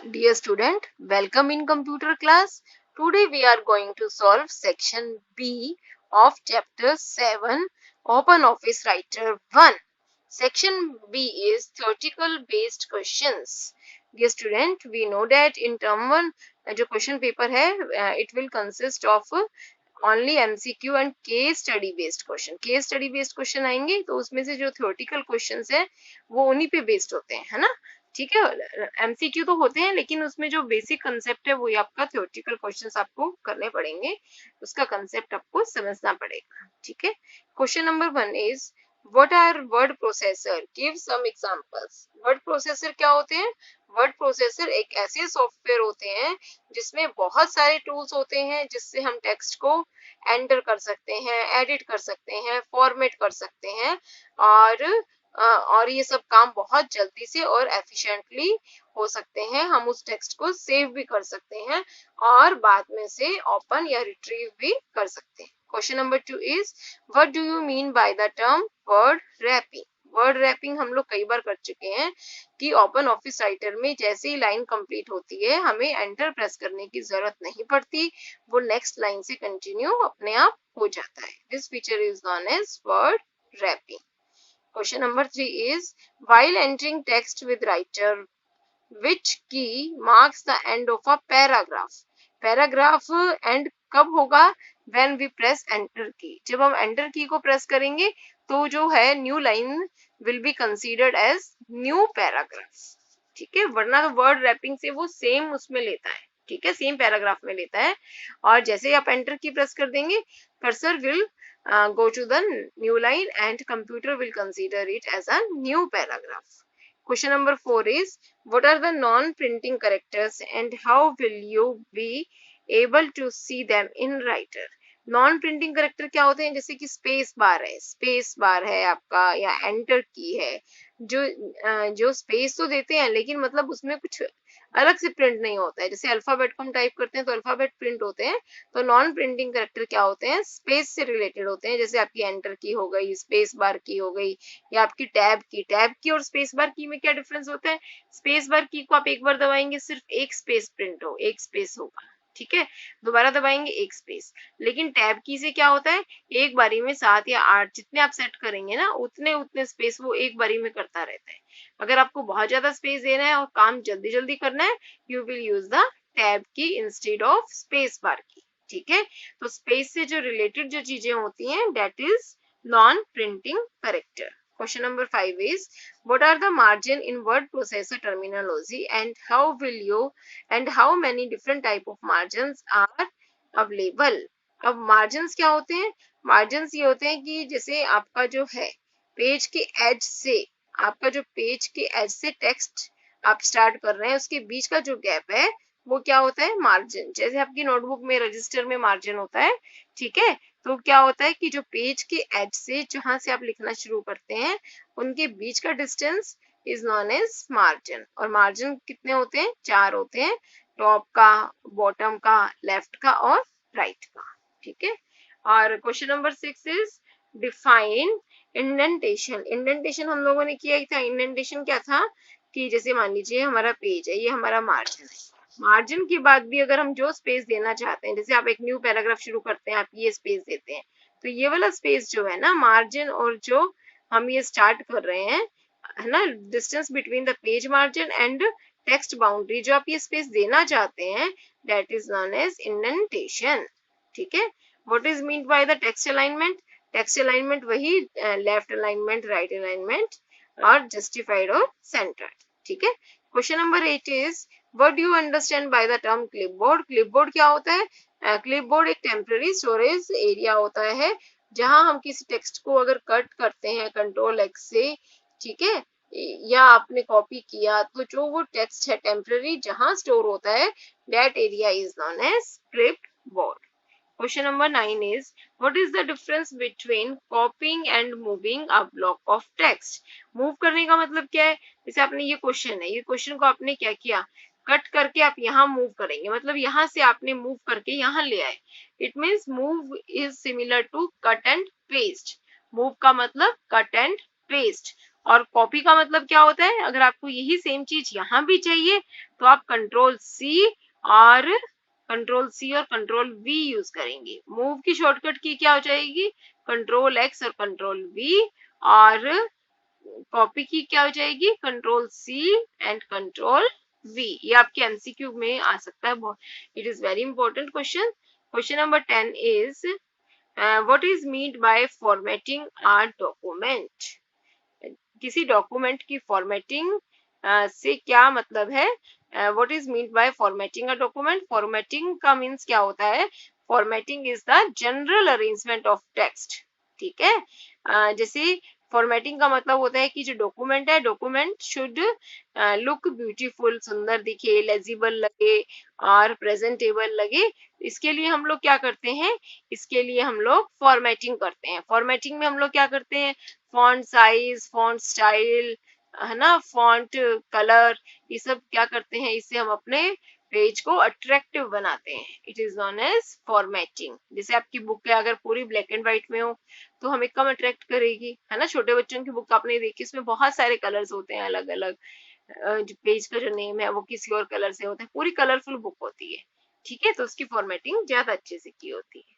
Dear student, welcome in computer class. Today we are going to solve section B of chapter 7 OpenOffice Writer 1. Section B is theoretical based questions. Dear student, we know that in term 1 जो question paper है it will consist of only MCQ and case study based question. Case study based question आएंगे तो उसमें से जो theoretical questions है वो उन्हीं पे based होते हैं, है ना? ठीक है, एमसीक्यू तो होते हैं लेकिन उसमें जो बेसिक कंसेप्ट है वो आपका थ्योरेटिकल क्वेश्चंस आपको करने पड़ेंगे, उसका कंसेप्ट आपको समझना पड़ेगा. ठीक है. Question number 1 is what are word processor, give some examples. Word processor क्या होते हैं? वर्ड प्रोसेसर एक ऐसे सॉफ्टवेयर होते हैं जिसमें बहुत सारे टूल्स होते हैं जिससे हम टेक्स्ट को एंटर कर सकते हैं, एडिट कर सकते हैं, फॉर्मेट कर सकते हैं और ये सब काम बहुत जल्दी से और एफिशिएंटली हो सकते हैं. हम उस टेक्स्ट को सेव भी कर सकते हैं और बाद में से ओपन या रिट्रीव भी कर सकते हैं. Question number 2 is what do you mean by the term word wrapping. Word wrapping हम लोग कई बार कर चुके हैं कि ओपन ऑफिस राइटर में जैसे ही लाइन कंप्लीट होती है हमें एंटर प्रेस करने की जरूरत नहीं पड़ती, वो नेक्स्ट लाइन से कंटिन्यू अपने आप हो जाता है. This feature is known as word wrapping. Question number 3 is while entering text with writer, which key marks the end of a paragraph. Paragraph end कब होगा? When we press enter key. जब हम enter key को press करेंगे तो जो है new line will be considered as new paragraph. ठीक है, वरना तो वर्ड रैपिंग से वो सेम उसमें लेता है. ठीक है, सेम पैराग्राफ में लेता है और जैसे ही आप एंटर की प्रेस कर देंगे cursor will go to the new line and computer will consider it as a new paragraph. Question number 4 is what are the non-printing characters and how will you be able to see them in writer. Non printing character क्या होते हैं? जैसे कि space bar है आपका या enter की है, जो स्पेस तो देते हैं लेकिन मतलब उसमें कुछ अलग से प्रिंट नहीं होता है. जैसे अल्फाबेट को हम टाइप करते हैं तो अल्फाबेट प्रिंट होते हैं, तो नॉन प्रिंटिंग करेक्टर क्या होते हैं? स्पेस से रिलेटेड होते हैं. जैसे आपकी एंटर की हो गई, स्पेस बार की हो गई या आपकी टैब की और स्पेस बार की में क्या डिफरेंस होता है? स्पेस बार की को आप एक बार दबाएंगे सिर्फ एक स्पेस प्रिंट हो, एक स्पेस होगा. ठीक है, दोबारा दबाएंगे एक स्पेस. लेकिन टैब की से क्या होता है? एक बारी में 7 या 8 जितने आप सेट करेंगे ना उतने स्पेस वो एक बारी में करता रहता है. अगर आपको बहुत ज्यादा स्पेस देना है और काम जल्दी जल्दी करना है you will use the tab की इंस्टेड ऑफ स्पेस बार की. ठीक है, तो स्पेस से जो रिलेटेड जो चीजें होती हैं that is non printing character. Question number 5 is what are the margin in word processor terminology and how many different type of margins are available. अब margins क्या होते हैं? margins ये होते हैं कि जैसे आपका जो है पेज के एज से टेक्स्ट आप स्टार्ट कर रहे हैं उसके बीच का जो गैप है वो क्या होता है? मार्जिन. जैसे आपकी नोटबुक में रजिस्टर में मार्जिन होता है. ठीक है, तो क्या होता है कि जो पेज के एज से जहां से आप लिखना शुरू करते हैं उनके बीच का distance is known as margin. और मार्जिन कितने होते हैं? 4 होते हैं, टॉप का, बॉटम का, लेफ्ट का और राइट का. ठीक है, और question number 6 is define indentation. Indentation हम लोगों ने किया था. इंडेंटेशन क्या था कि जैसे मान लीजिए हमारा पेज है, ये हमारा मार्जिन है. मार्जिन के बाद भी अगर हम जो स्पेस देना चाहते हैं, जैसे आप एक न्यू पैराग्राफ शुरू करते हैं, आप ये स्पेस देते हैं, तो ये वाला स्पेस जो है ना मार्जिन और जो हम ये स्टार्ट कर रहे हैं है ना, distance between the page margin and text boundary, जो आप ये स्पेस देना चाहते हैं that is known as indentation. ठीक है, what is mean by the text alignment. Text alignment वही लेफ्ट अलाइनमेंट, राइट अलाइनमेंट और जस्टिफाइड और सेंटर्ड. ठीक है, question number 8 is What do you understand by the term clipboard? Clipboard क्या होता है? Clipboard एक टेम्पररी स्टोरेज एरिया होता है जहां हम किसी टेक्स्ट को अगर कट करते हैं कंट्रोल एक्स से, ठीक है, या आपने कॉपी किया तो जो वो टेक्स्ट है टेम्पररी जहां स्टोर होता है that area is known as clipboard. Question number 9 is what is the difference between copying and moving a block of text? Move करने का मतलब क्या है? जैसे आपने ये क्वेश्चन है, ये क्वेश्चन को आपने क्या किया? कट करके आप यहाँ मूव करेंगे, मतलब यहाँ से आपने मूव करके यहाँ ले आए. It means move is similar to cut and paste. Move का मतलब कट एंड पेस्ट. और कॉपी का मतलब क्या होता है, अगर आपको यही सेम चीज यहाँ भी चाहिए तो आप कंट्रोल सी और कंट्रोल वी यूज करेंगे। मूव की शॉर्टकट की क्या हो जाएगी, कंट्रोल एक्स और कंट्रोल वी, और कॉपी की क्या हो जाएगी, control C and control V. ये आपके एमसीक्यू में आ सकता है, it is very important question. Question number 10 is what is mean by formatting a document. किसी डॉक्यूमेंट की फॉर्मेटिंग से क्या मतलब है, what is mean by formatting a document. Formatting का मीन्स क्या होता है, formatting is the general arrangement of text. ठीक है, जैसे फॉर्मेटिंग का मतलब होता है कि जो डॉक्यूमेंट है, डॉक्यूमेंट शुड लुक ब्यूटीफुल, सुंदर दिखे, लेजिबल लगे और प्रेजेंटेबल लगे। इसके लिए हम लोग क्या करते हैं, इसके लिए हम लोग फॉर्मेटिंग करते हैं। फॉर्मेटिंग में हम लोग क्या करते हैं, फॉन्ट साइज, फॉन्ट स्टाइल, है ना, फॉन्ट कलर, ये सब क्या करते हैं, इससे हम अपने पेज को अट्रैक्टिव बनाते हैं। It is known as formatting. जैसे आपकी बुक है अगर पूरी ब्लैक एंड व्हाइट में हो तो हमें कम अट्रैक्ट करेगी, है ना। छोटे बच्चों की बुक आपने देखी, इसमें बहुत सारे कलर्स होते हैं अलग अलग, जो पेज का जो नेम है वो किसी और कलर से होता है, पूरी कलरफुल बुक होती है। ठीक है, तो उसकी फॉर्मेटिंग ज्यादा अच्छे से की होती है।